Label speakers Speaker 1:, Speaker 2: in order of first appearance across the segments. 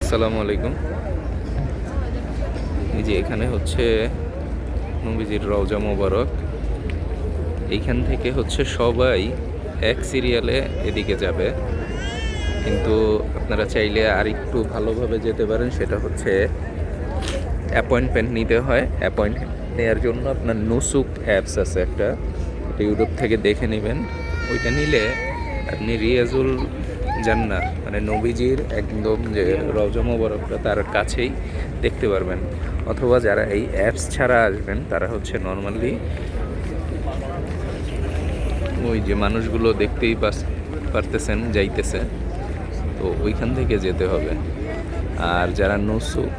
Speaker 1: আসসালামু আলাইকুম। এই যে এখানে হচ্ছে নবীজির রওজা মোবারক। এইখান থেকে হচ্ছে সবাই এক সিরিয়ালে এদিকে যাবে, কিন্তু আপনারা চাইলে আর একটু ভালোভাবে যেতে পারেন। সেটা হচ্ছে অ্যাপয়েন্টমেন্ট নিতে হয়। অ্যাপয়েন্টমেন্ট নেওয়ার জন্য আপনার নুসুক অ্যাপস আছে একটা, এটা ইউটিউব থেকে দেখে নেবেন। ওইটা নিলে আপনি রিয়াজুল জান্নাহ মানে নবীজির একদম যে রওজা মোবারকটা তার কাছেই দেখতে পারবেন। অথবা যারা এই অ্যাপস ছাড়া আসবেন তারা হচ্ছে নর্মালি ওই যে মানুষগুলো দেখতেই পারতেছেন যাইতেছে, তো ওইখান থেকে যেতে হবে। আর যারা নুসুক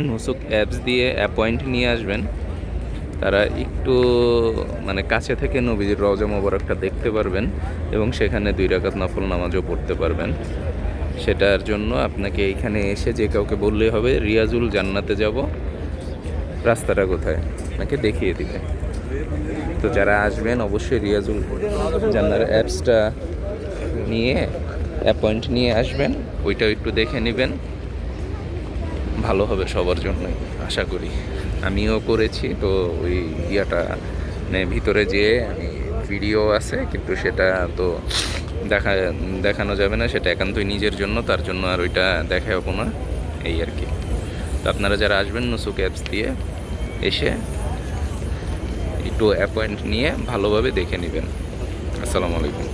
Speaker 1: নুসুক অ্যাপস দিয়ে অ্যাপয়েন্ট নিয়ে আসবেন তারা একটু মানে কাছে থেকে নবীজির রওজা মোবারকটা দেখতে পারবেন এবং সেখানে 2 রাকাত নফল নামাজও পড়তে পারবেন। সেটার জন্য আপনাকে এইখানে এসে যে কাউকে বললেই হবে রিয়াজুল জান্নাতে যাব, রাস্তাটা কোথায় আপনাকে দেখিয়ে দিবে। তো যারা আসবেন অবশ্যই রিয়াজুল জান্নার অ্যাপসটা নিয়ে অ্যাপয়েন্ট নিয়ে আসবেন, ওইটাও একটু দেখে নেবেন, ভালো হবে সবার জন্যই আশা করি। আমিও করেছি, তো ওই ইয়াটা মানে ভিতরে যেয়ে আমি ভিডিও আছে কিন্তু সেটা তো দেখানো যাবে না, সেটা একান্তই নিজের জন্য, তার জন্য আর ওইটা দেখাবো না, এই আর কি। তো আপনারা যারা আসবেন নুসুক অ্যাপস দিয়ে এসে একটু অ্যাপয়েন্ট নিয়ে ভালোভাবে দেখে নেবেন। আসসালামু আলাইকুম।